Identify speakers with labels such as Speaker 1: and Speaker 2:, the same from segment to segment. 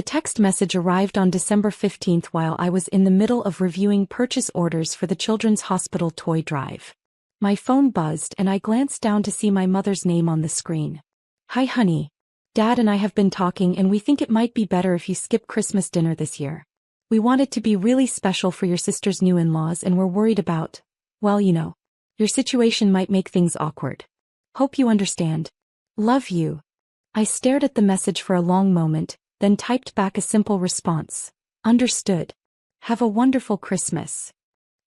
Speaker 1: The text message arrived on December 15th while I was in the middle of reviewing purchase orders for the Children's Hospital toy drive. My phone buzzed and I glanced down to see my mother's name on the screen. "Hi honey. Dad and I have been talking and we think it might be better if you skip Christmas dinner this year. We want it to be really special for your sister's new in-laws and we're worried about, well, your situation might make things awkward. Hope you understand. Love you." I stared at the message for a long moment, then typed back a simple response. Understood. Have a wonderful Christmas.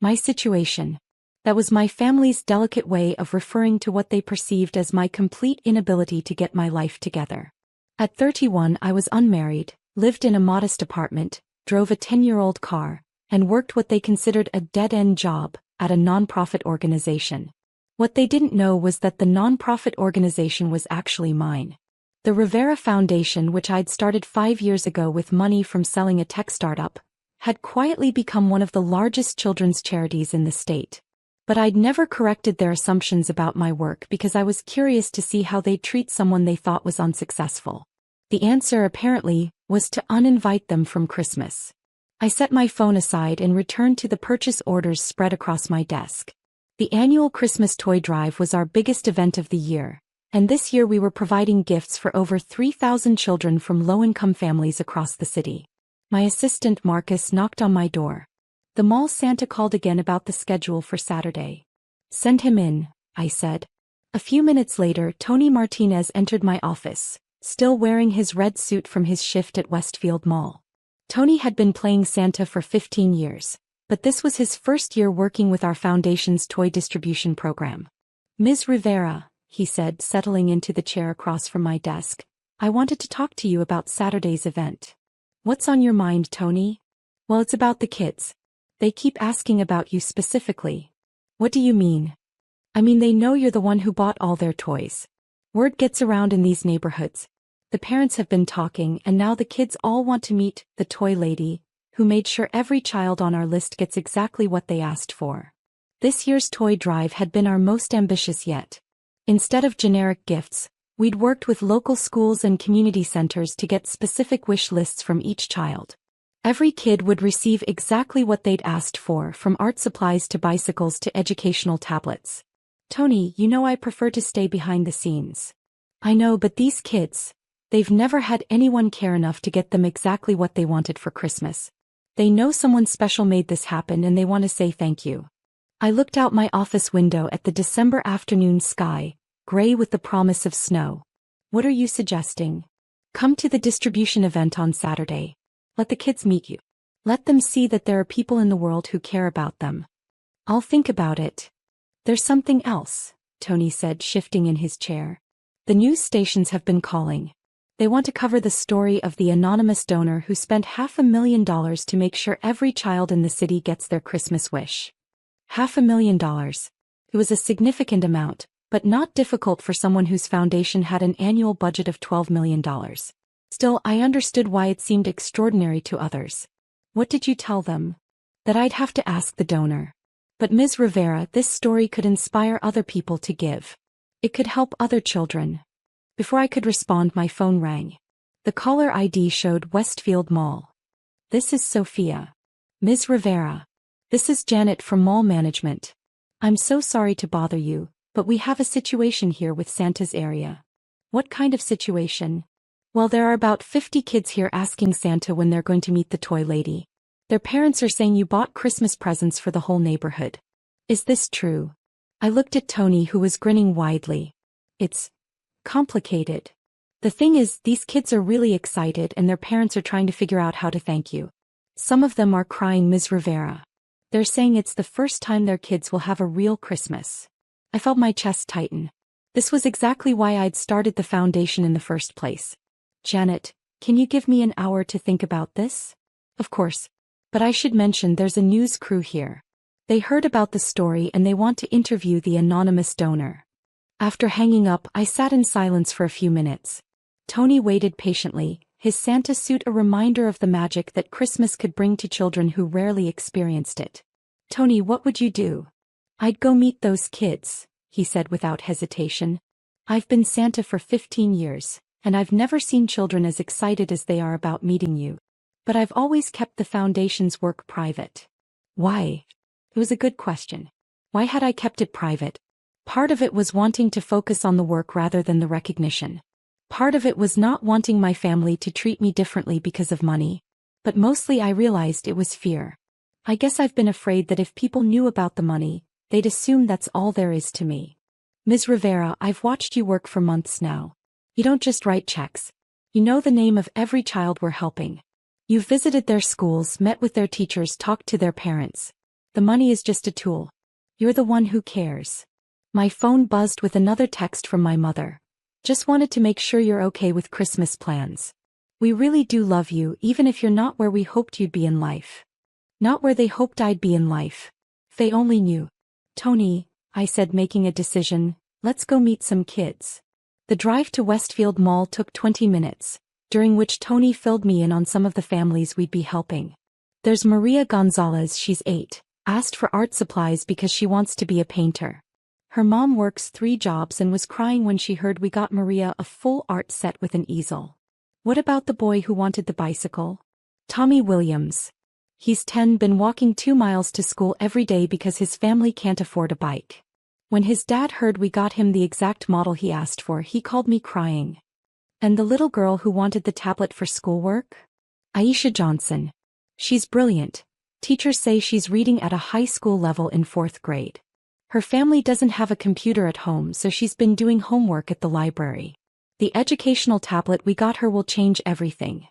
Speaker 1: My situation. That was my family's delicate way of referring to what they perceived as my complete inability to get my life together. At 31, I was unmarried, lived in a modest apartment, drove a 10-year-old car, and worked what they considered a dead-end job at a nonprofit organization. What they didn't know was that the nonprofit organization was actually mine. The Rivera Foundation, which I'd started 5 years ago with money from selling a tech startup, had quietly become one of the largest children's charities in the state. But I'd never corrected their assumptions about my work because I was curious to see how they'd treat someone they thought was unsuccessful. The answer, apparently, was to uninvite them from Christmas. I set my phone aside and returned to the purchase orders spread across my desk. The annual Christmas toy drive was our biggest event of the year, and this year we were providing gifts for over 3,000 children from low-income families across the city. My assistant Marcus knocked on my door. The mall Santa called again about the schedule for Saturday. "Send him in," I said. A few minutes later, Tony Martinez entered my office, still wearing his red suit from his shift at Westfield Mall. Tony had been playing Santa for 15 years, but this was his first year working with our foundation's toy distribution program. "Ms. Rivera," he said, settling into the chair across from my desk, "I wanted to talk to you about Saturday's event." "What's on your mind, Tony?" "Well, it's about the kids. They keep asking about you specifically." "What do you mean?" "I mean they know you're the one who bought all their toys. Word gets around in these neighborhoods. The parents have been talking and now the kids all want to meet the toy lady, who made sure every child on our list gets exactly what they asked for." This year's toy drive had been our most ambitious yet. Instead of generic gifts, we'd worked with local schools and community centers to get specific wish lists from each child. Every kid would receive exactly what they'd asked for, from art supplies to bicycles to educational tablets. "Tony, I prefer to stay behind the scenes." "I know, but these kids, they've never had anyone care enough to get them exactly what they wanted for Christmas. They know someone special made this happen and they want to say thank you." I looked out my office window at the December afternoon sky, gray with the promise of snow. "What are you suggesting?" "Come to the distribution event on Saturday. Let the kids meet you. Let them see that there are people in the world who care about them." "I'll think about it." "There's something else," Tony said, shifting in his chair. "The news stations have been calling. They want to cover the story of the anonymous donor who spent $500,000 to make sure every child in the city gets their Christmas wish." $500,000. It was a significant amount, but not difficult for someone whose foundation had an annual budget of $12 million. Still, I understood why it seemed extraordinary to others. "What did you tell them?" "That I'd have to ask the donor. But Ms. Rivera, this story could inspire other people to give. It could help other children." Before I could respond, my phone rang. The caller ID showed Westfield Mall. "This is Sophia." "Ms. Rivera. This is Janet from Mall Management. I'm so sorry to bother you, but we have a situation here with Santa's area." "What kind of situation?" "Well, there are about 50 kids here asking Santa when they're going to meet the toy lady. Their parents are saying you bought Christmas presents for the whole neighborhood. Is this true?" I looked at Tony, who was grinning widely. "It's complicated. The thing is, these kids are really excited and their parents are trying to figure out how to thank you. Some of them are crying, Ms. Rivera. They're saying it's the first time their kids will have a real Christmas." I felt my chest tighten. This was exactly why I'd started the foundation in the first place. "Janet, can you give me an hour to think about this?" "Of course. But I should mention there's a news crew here. They heard about the story and they want to interview the anonymous donor." After hanging up, I sat in silence for a few minutes. Tony waited patiently, his Santa suit a reminder of the magic that Christmas could bring to children who rarely experienced it. "Tony, what would you do?" "I'd go meet those kids," he said without hesitation. "I've been Santa for 15 years, and I've never seen children as excited as they are about meeting you. But I've always kept the foundation's work private. Why? It was a good question. Why had I kept it private? Part of it was wanting to focus on the work rather than the recognition. Part of it was not wanting my family to treat me differently because of money. But mostly I realized it was fear. I guess I've been afraid that if people knew about the money, they'd assume that's all there is to me. Ms. Rivera, I've watched you work for months now. You don't just write checks. You know the name of every child we're helping. You've visited their schools, met with their teachers, talked to their parents. The money is just a tool. You're the one who cares. My phone buzzed with another text from my mother. Just wanted to make sure you're okay with Christmas plans. We really do love you, even if you're not where we hoped you'd be in life. Not where they hoped I'd be in life. They only knew. Tony, I said, making a decision, let's go meet some kids. The drive to Westfield Mall took 20 minutes, during which Tony filled me in on some of the families we'd be helping. There's Maria Gonzalez, she's 8, asked for art supplies because she wants to be a painter. Her mom works 3 jobs and was crying when she heard we got Maria a full art set with an easel. What about the boy who wanted the bicycle? Tommy Williams. He's 10, been walking 2 miles to school every day because his family can't afford a bike. When his dad heard we got him the exact model he asked for, he called me crying. And the little girl who wanted the tablet for schoolwork? Aisha Johnson. She's brilliant. Teachers say she's reading at a high school level in 4th grade. Her family doesn't have a computer at home, so she's been doing homework at the library. The educational tablet we got her will change everything.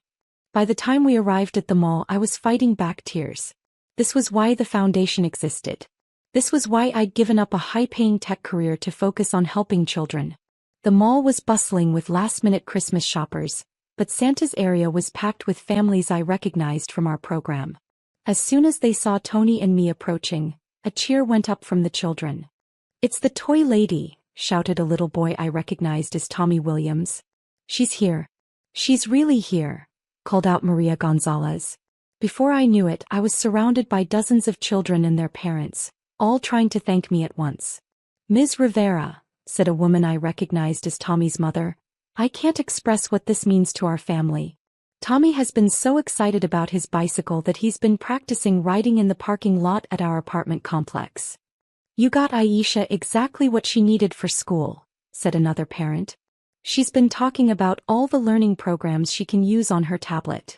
Speaker 1: By the time we arrived at the mall, I was fighting back tears. This was why the foundation existed. This was why I'd given up a high-paying tech career to focus on helping children. The mall was bustling with last-minute Christmas shoppers, but Santa's area was packed with families I recognized from our program. As soon as they saw Tony and me approaching, a cheer went up from the children. "It's the toy lady," shouted a little boy I recognized as Tommy Williams. "She's here. She's really here," called out Maria Gonzalez. Before I knew it, I was surrounded by dozens of children and their parents, all trying to thank me at once. "Ms. Rivera," said a woman I recognized as Tommy's mother, "I can't express what this means to our family. Tommy has been so excited about his bicycle that he's been practicing riding in the parking lot at our apartment complex." "You got Aisha exactly what she needed for school," said another parent. "She's been talking about all the learning programs she can use on her tablet."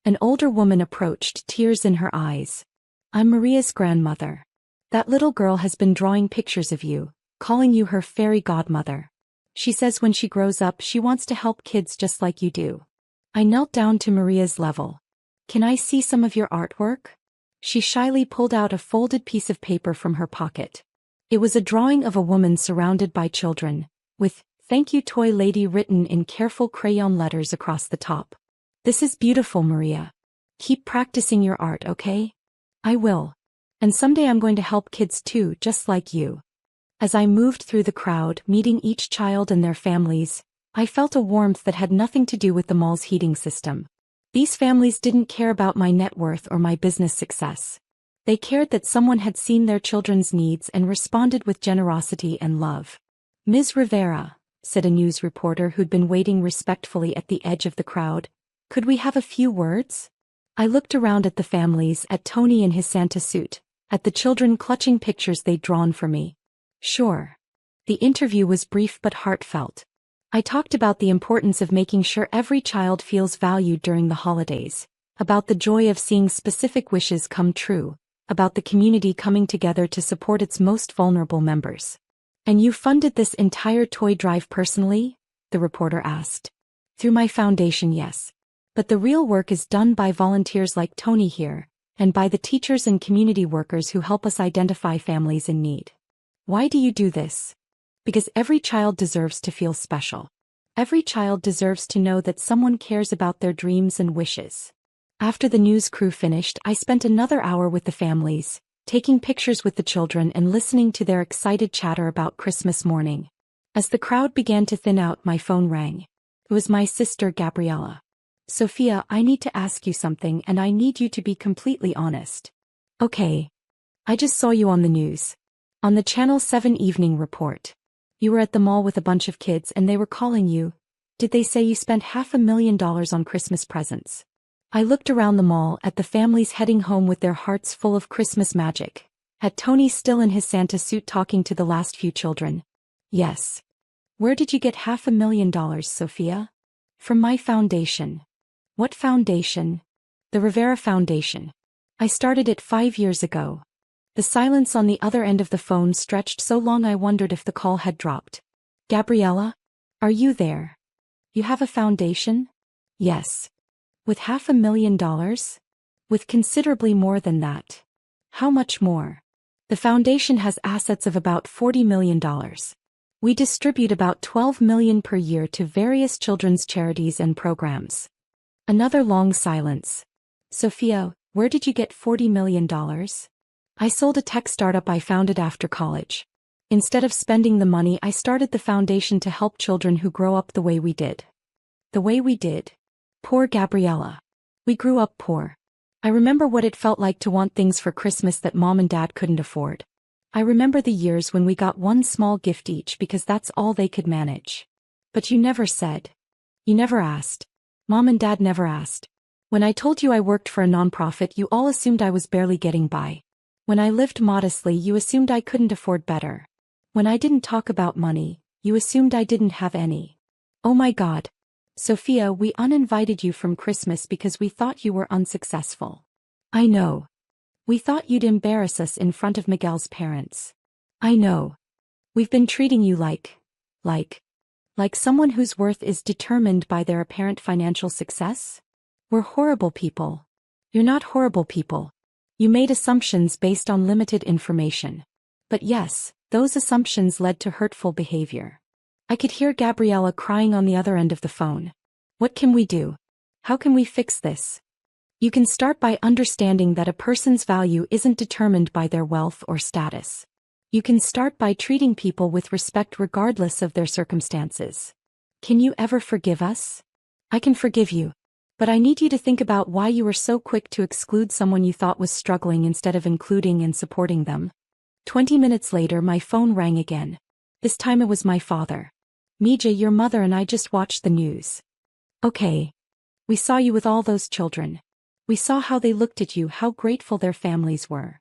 Speaker 1: An older woman approached, tears in her eyes. "I'm Maria's grandmother. That little girl has been drawing pictures of you, calling you her fairy godmother. She says when she grows up she wants to help kids just like you do." I knelt down to Maria's level. "Can I see some of your artwork?" She shyly pulled out a folded piece of paper from her pocket. It was a drawing of a woman surrounded by children, with "Thank you, toy lady" written in careful crayon letters across the top. "This is beautiful, Maria. Keep practicing your art, okay?" "I will. And someday I'm going to help kids too, just like you." As I moved through the crowd, meeting each child and their families, I felt a warmth that had nothing to do with the mall's heating system. These families didn't care about my net worth or my business success. They cared that someone had seen their children's needs and responded with generosity and love. "Ms. Rivera," said a news reporter who'd been waiting respectfully at the edge of the crowd, "could we have a few words?" I looked around at the families, at Tony in his Santa suit, at the children clutching pictures they'd drawn for me. "Sure." The interview was brief but heartfelt. I talked about the importance of making sure every child feels valued during the holidays, about the joy of seeing specific wishes come true, about the community coming together to support its most vulnerable members. "And you funded this entire toy drive personally?" the reporter asked. "Through my foundation, yes. But the real work is done by volunteers like Tony here, and by the teachers and community workers who help us identify families in need." "Why do you do this?" "Because every child deserves to feel special. Every child deserves to know that someone cares about their dreams and wishes." After the news crew finished, I spent another hour with the families, taking pictures with the children and listening to their excited chatter about Christmas morning. As the crowd began to thin out, my phone rang. It was my sister Gabriella. "Sophia, I need to ask you something, and I need you to be completely honest." "Okay. I just saw you on the news. On the Channel 7 evening report. You were at the mall with a bunch of kids and they were calling you Did they say you spent $500,000 on Christmas presents? I looked around the mall at the families heading home with their hearts full of Christmas magic. At Tony still in his Santa suit talking to the last few children. Yes. Where did you get $500,000, Sophia? From my foundation. What foundation? The Rivera Foundation. I started it 5 years ago. The silence on the other end of the phone stretched so long I wondered if the call had dropped. Gabriella? Are you there? You have a foundation? Yes. With $500,000? With considerably more than that. How much more? The foundation has assets of about $40 million. We distribute about $12 million per year to various children's charities and programs. Another long silence. Sophia, where did you get $40 million? I sold a tech startup I founded after college. Instead of spending the money, I started the foundation to help children who grow up the way we did. The way we did. Poor Gabriella. We grew up poor. I remember what it felt like to want things for Christmas that Mom and Dad couldn't afford. I remember the years when we got one small gift each because that's all they could manage. But you never said. You never asked. Mom and Dad never asked. When I told you I worked for a nonprofit, you all assumed I was barely getting by. When I lived modestly, you assumed I couldn't afford better. When I didn't talk about money, you assumed I didn't have any. Oh my God. Sophia, we uninvited you from Christmas because we thought you were unsuccessful. I know. We thought you'd embarrass us in front of Miguel's parents. I know. We've been treating you like someone whose worth is determined by their apparent financial success? We're horrible people. You're not horrible people. You made assumptions based on limited information. But yes, those assumptions led to hurtful behavior. I could hear Gabriella crying on the other end of the phone. What can we do? How can we fix this? You can start by understanding that a person's value isn't determined by their wealth or status. You can start by treating people with respect regardless of their circumstances. Can you ever forgive us? I can forgive you. But I need you to think about why you were so quick to exclude someone you thought was struggling instead of including and supporting them. 20 minutes later, my phone rang again. This time it was my father. Mija, your mother and I just watched the news. Okay. We saw you with all those children. We saw how they looked at you, how grateful their families were.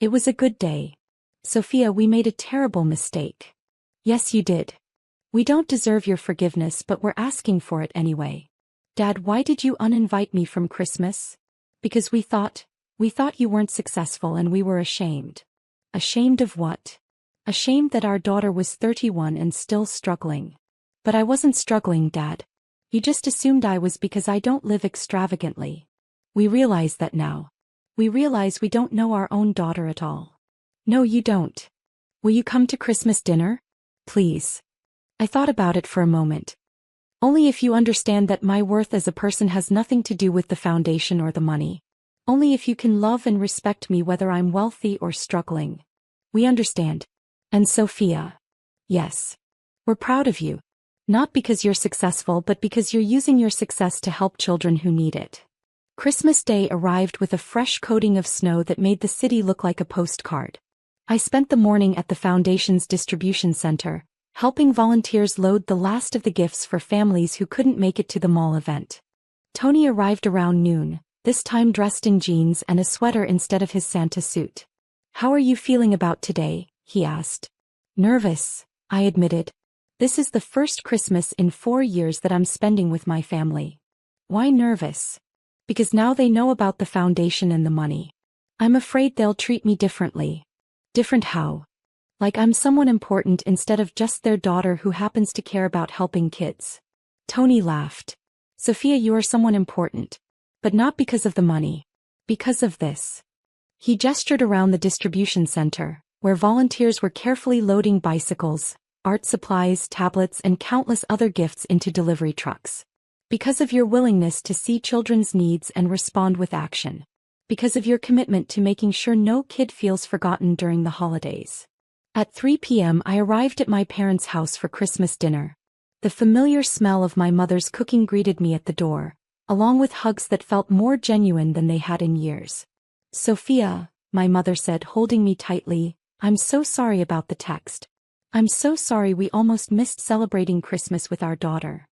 Speaker 1: It was a good day. Sophia, we made a terrible mistake. Yes, you did. We don't deserve your forgiveness, but we're asking for it anyway. Dad, why did you uninvite me from Christmas? Because we thought you weren't successful and we were ashamed. Ashamed of what? Ashamed that our daughter was 31 and still struggling. But I wasn't struggling, Dad. You just assumed I was because I don't live extravagantly. We realize that now. We realize we don't know our own daughter at all. No, you don't. Will you come to Christmas dinner? Please. I thought about it for a moment. Only if you understand that my worth as a person has nothing to do with the foundation or the money. Only if you can love and respect me whether I'm wealthy or struggling. We understand. And Sophia. Yes. We're proud of you. Not because you're successful, but because you're using your success to help children who need it. Christmas Day arrived with a fresh coating of snow that made the city look like a postcard. I spent the morning at the foundation's distribution center, helping volunteers load the last of the gifts for families who couldn't make it to the mall event. Tony arrived around noon, this time dressed in jeans and a sweater instead of his Santa suit. How are you feeling about today? He asked. Nervous, I admitted. This is the first Christmas in 4 years that I'm spending with my family. Why nervous? Because now they know about the foundation and the money. I'm afraid they'll treat me differently. Different how? Like I'm someone important instead of just their daughter who happens to care about helping kids. Tony laughed. Sophia, you are someone important. But not because of the money. Because of this. He gestured around the distribution center, where volunteers were carefully loading bicycles, art supplies, tablets, and countless other gifts into delivery trucks. Because of your willingness to see children's needs and respond with action. Because of your commitment to making sure no kid feels forgotten during the holidays. At 3 p.m. I arrived at my parents' house for Christmas dinner. The familiar smell of my mother's cooking greeted me at the door, along with hugs that felt more genuine than they had in years. Sophia, my mother said, holding me tightly, I'm so sorry about the text. I'm so sorry we almost missed celebrating Christmas with our daughter.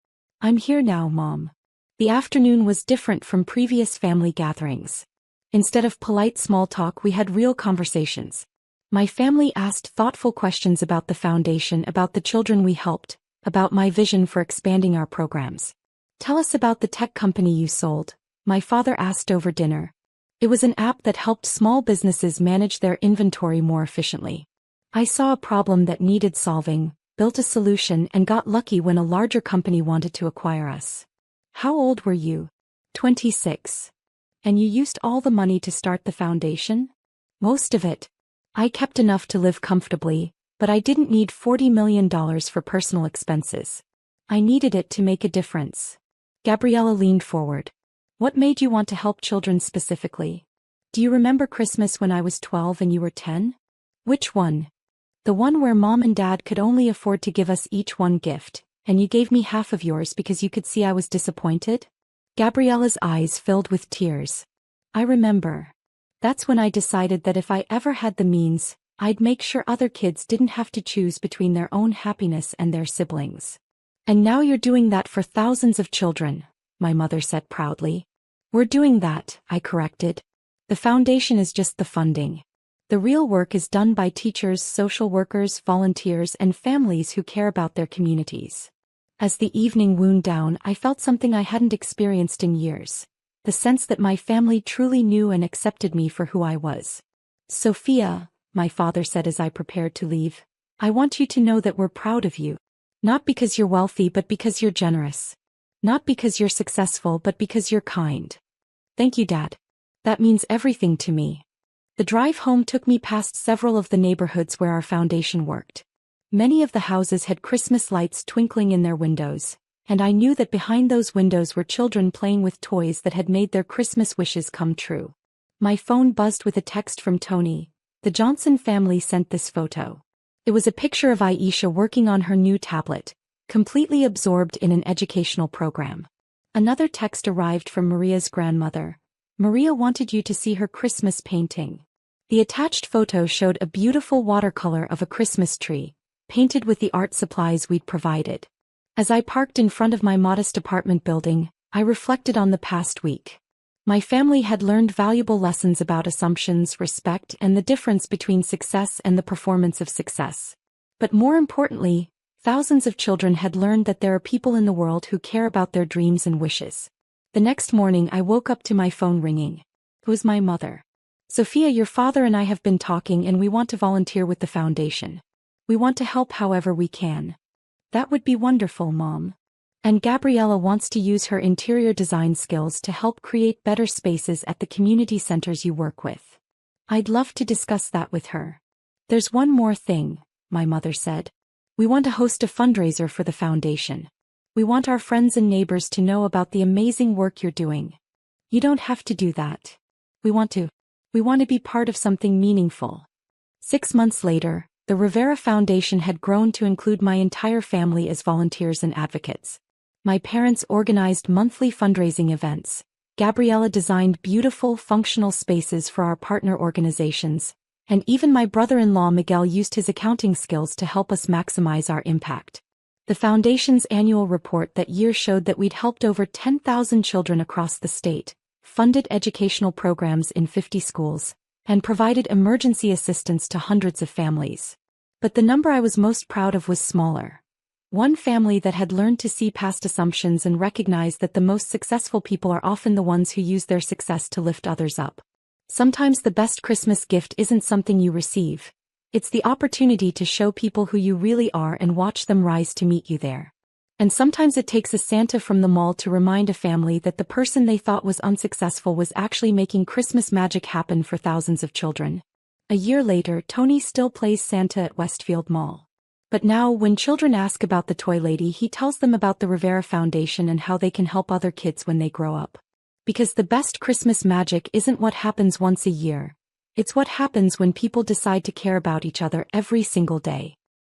Speaker 1: I'm here now, Mom. The afternoon was different from previous family gatherings. Instead of polite small talk, we had real conversations. My family asked thoughtful questions about the foundation, about the children we helped, about my vision for expanding our programs. Tell us about the tech company you sold, my father asked over dinner. It was an app that helped small businesses manage their inventory more efficiently. I saw a problem that needed solving, built a solution, and got lucky when a larger company wanted to acquire us. How old were you? 26. And you used all the money to start the foundation? Most of it. I kept enough to live comfortably, but I didn't need $40 million for personal expenses. I needed it to make a difference. Gabriella leaned forward. What made you want to help children specifically? Do you remember Christmas when I was 12 and you were 10? Which one? The one where Mom and Dad could only afford to give us each one gift, and you gave me half of yours because you could see I was disappointed? Gabriella's eyes filled with tears. I remember. That's when I decided that if I ever had the means, I'd make sure other kids didn't have to choose between their own happiness and their siblings. And now you're doing that for thousands of children, my mother said proudly. We're doing that, I corrected. The foundation is just the funding. The real work is done by teachers, social workers, volunteers, and families who care about their communities. As the evening wound down, I felt something I hadn't experienced in years. The sense that my family truly knew and accepted me for who I was. Sophia, my father said as I prepared to leave, I want you to know that we're proud of you. Not because you're wealthy, but because you're generous. Not because you're successful, but because you're kind. Thank you, Dad. That means everything to me. The drive home took me past several of the neighborhoods where our foundation worked. Many of the houses had Christmas lights twinkling in their windows, and I knew that behind those windows were children playing with toys that had made their Christmas wishes come true. My phone buzzed with a text from Tony. The Johnson family sent this photo. It was a picture of Aisha working on her new tablet, completely absorbed in an educational program. Another text arrived from Maria's grandmother. Maria wanted you to see her Christmas painting. The attached photo showed a beautiful watercolor of a Christmas tree, painted with the art supplies we'd provided. As I parked in front of my modest apartment building, I reflected on the past week. My family had learned valuable lessons about assumptions, respect, and the difference between success and the performance of success. But more importantly, thousands of children had learned that there are people in the world who care about their dreams and wishes. The next morning I woke up to my phone ringing. It was my mother. Sophia, your father and I have been talking and we want to volunteer with the foundation. We want to help however we can. That would be wonderful, Mom. And Gabriella wants to use her interior design skills to help create better spaces at the community centers you work with. I'd love to discuss that with her. There's one more thing, my mother said. We want to host a fundraiser for the foundation. We want our friends and neighbors to know about the amazing work you're doing. You don't have to do that. We want to be part of something meaningful. 6 months later, the Rivera Foundation had grown to include my entire family as volunteers and advocates. My parents organized monthly fundraising events. Gabriella designed beautiful, functional spaces for our partner organizations, and even my brother-in-law Miguel used his accounting skills to help us maximize our impact. The foundation's annual report that year showed that we'd helped over 10,000 children across the state, funded educational programs in 50 schools, and provided emergency assistance to hundreds of families. But the number I was most proud of was smaller. One family that had learned to see past assumptions and recognize that the most successful people are often the ones who use their success to lift others up. Sometimes the best Christmas gift isn't something you receive. It's the opportunity to show people who you really are and watch them rise to meet you there. And sometimes it takes a Santa from the mall to remind a family that the person they thought was unsuccessful was actually making Christmas magic happen for thousands of children. A year later, Tony still plays Santa at Westfield Mall. But now, when children ask about the toy lady, he tells them about the Rivera Foundation and how they can help other kids when they grow up. Because the best Christmas magic isn't what happens once a year. It's what happens when people decide to care about each other every single day.